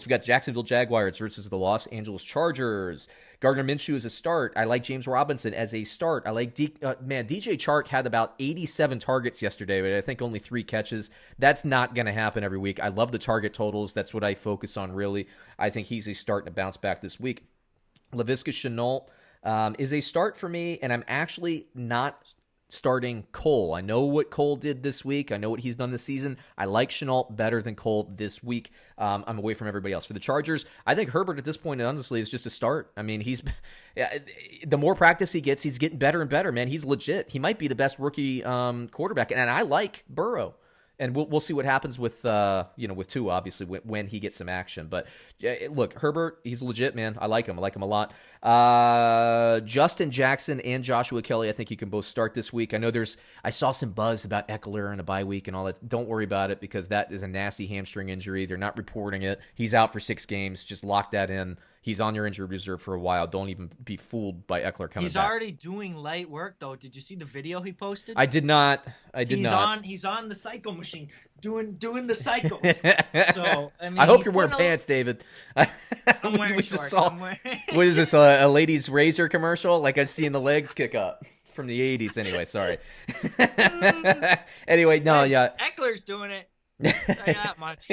We got Jacksonville Jaguars versus the Los Angeles Chargers. Gardner Minshew is a start. I like James Robinson as a start. I like DJ Chark had about 87 targets yesterday, but I think only 3 catches. That's not going to happen every week. I love the target totals. That's what I focus on, really. I think he's a start and a bounce back this week. Laviska Shenault is a start for me, and I'm actually not starting Cole. I know what Cole did this week. I know what he's done this season. I like Shenault better than Cole this week. I'm away from everybody else. For the Chargers, I think Herbert at this point, honestly, is just a start. I mean, the more practice he gets, he's getting better and better, man. He's legit. He might be the best rookie quarterback, and I like Burrow. And we'll see what happens with with Tua, obviously, when he gets some action. But look, Herbert, he's legit, man. I like him. I like him a lot. Justin Jackson and Joshua Kelly, I think you can both start this week. I saw some buzz about Eckler and a bye week and all that. Don't worry about it because that is a nasty hamstring injury. They're not reporting it. He's out for 6 games. Just lock that in. He's on your injured reserve for a while. Don't even be fooled by Eckler coming back. He's already doing light work, though. Did you see the video he posted? I did not. He's on the cycle machine doing the cycle. So I hope you're wearing pants, David. I'm wearing shorts. What is this? A ladies' razor commercial? Like I see in the legs kick up from the 80s. Anyway, sorry. Anyway, no, yeah. Eckler's doing it. Say that much.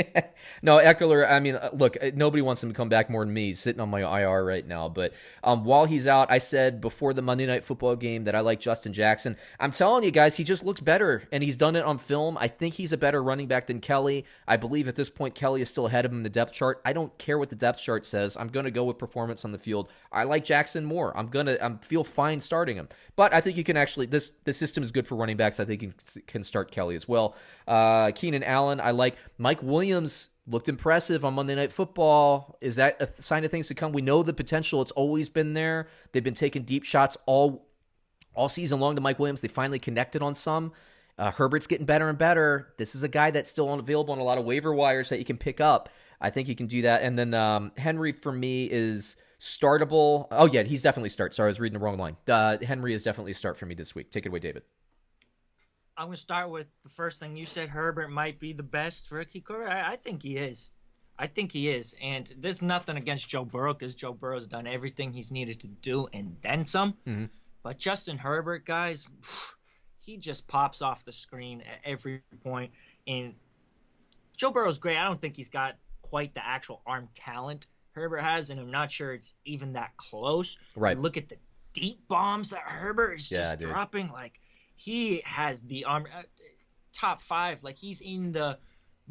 No, Eckler, I mean, look, nobody wants him to come back more than me. He's sitting on my IR right now. But while he's out, I said before the Monday Night Football game that I like Justin Jackson. I'm telling you guys, he just looks better, and he's done it on film. I think he's a better running back than Kelly. I believe at this point Kelly is still ahead of him in the depth chart. I don't care what the depth chart says. I'm going to go with performance on the field. I like Jackson more. I feel fine starting him. But I think you can actually, the system is good for running backs. I think you can start Kelly as well. Keenan Allen, I like. Mike Williams looked impressive on Monday Night Football. Is that a sign of things to come? We know the potential. It's always been there. They've been taking deep shots all season long to Mike Williams. They finally connected on some. Herbert's getting better and better. This is a guy that's still available on a lot of waiver wires that you can pick up. I think he can do that. And then Henry, for me, is startable. Oh, yeah, he's definitely start. Sorry, I was reading the wrong line. Henry is definitely a start for me this week. Take it away, David. I'm going to start with the first thing you said. Herbert might be the best rookie quarterback. I think he is. And there's nothing against Joe Burrow because Joe Burrow's done everything he's needed to do and then some. Mm-hmm. But Justin Herbert, guys, he just pops off the screen at every point. And Joe Burrow's great. I don't think he's got quite the actual arm talent Herbert has, and I'm not sure it's even that close. Right. Look at the deep bombs that Herbert is just dropping. Like, he has the arm top 5. Like, he's in the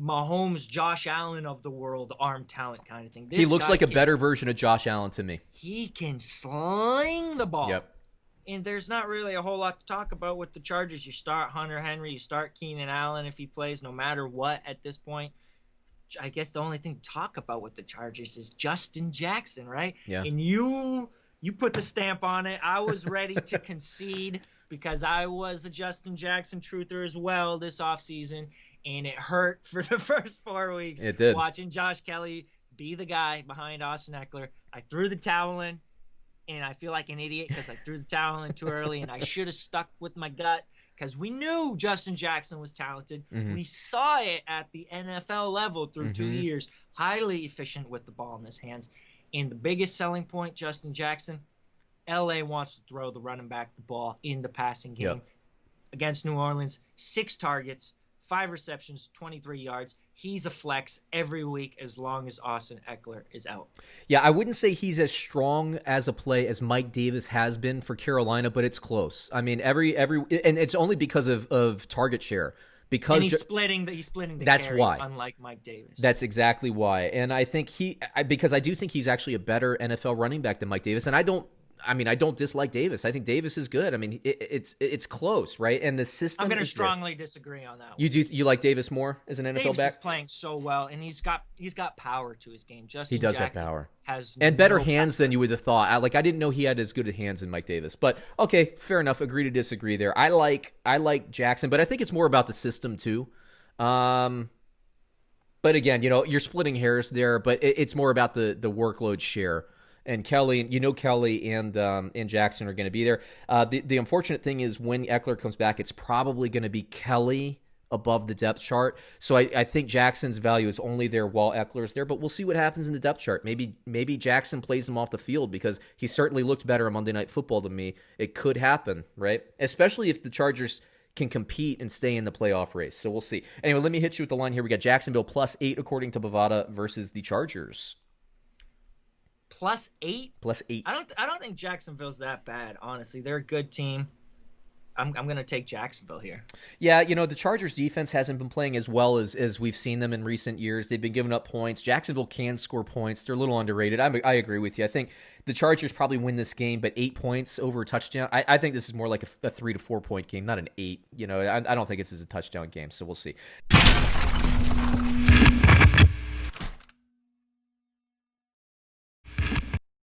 Mahomes, Josh Allen of the world arm talent kind of thing. He looks like a better version of Josh Allen to me. He can sling the ball. Yep. And there's not really a whole lot to talk about with the Chargers. You start Hunter Henry, you start Keenan Allen if he plays, no matter what at this point. I guess the only thing to talk about with the Chargers is Justin Jackson, right? Yeah. And you put the stamp on it. I was ready to concede because I was a Justin Jackson truther as well this offseason, and it hurt for the first 4 weeks. It did. Watching Josh Kelly be the guy behind Austin Eckler. I threw the towel in, and I feel like an idiot because I threw the towel in too early, and I should have stuck with my gut because we knew Justin Jackson was talented. Mm-hmm. We saw it at the NFL level through 2 years. Highly efficient with the ball in his hands. And the biggest selling point, Justin Jackson, L.A. wants to throw the running back the ball in the passing game. Against New Orleans. 6 targets, 5 receptions, 23 yards. He's a flex every week as long as Austin Eckler is out. Yeah, I wouldn't say he's as strong as a play as Mike Davis has been for Carolina, but it's close. I mean, every and it's only because of target share. Because and he's splitting the that's carries, why. Unlike Mike Davis. That's exactly why. And I think because I do think he's actually a better NFL running back than Mike Davis. And I don't dislike Davis. I think Davis is good. I mean, it's close, right? And the system. I'm going to strongly disagree on that. You like Davis more as an NFL Davis back? Davis is playing so well, and he's got power to his game. Justin he does Jackson have power. Has and better hands than you would have thought. I didn't know he had as good hands as Mike Davis. But okay, fair enough. Agree to disagree there. I like Jackson, but I think it's more about the system too. But again, you're splitting hairs there. But it's more about the workload share. And Kelly and Jackson are going to be there. The unfortunate thing is when Eckler comes back, it's probably going to be Kelly above the depth chart. So I think Jackson's value is only there while Eckler's there, but we'll see what happens in the depth chart. Maybe Jackson plays him off the field because he certainly looked better on Monday Night Football to me. It could happen, right? Especially if the Chargers can compete and stay in the playoff race. So we'll see. Anyway, let me hit you with the line here. We got Jacksonville +8 according to Bovada versus the Chargers. +8? +8. I don't think Jacksonville's that bad, honestly. They're a good team. I'm going to take Jacksonville here. Yeah, the Chargers defense hasn't been playing as well as we've seen them in recent years. They've been giving up points. Jacksonville can score points. They're a little underrated. I agree with you. I think the Chargers probably win this game, but 8 points over a touchdown. I think this is more like a 3 to 4 point game, not an 8. I don't think this is a touchdown game, so we'll see.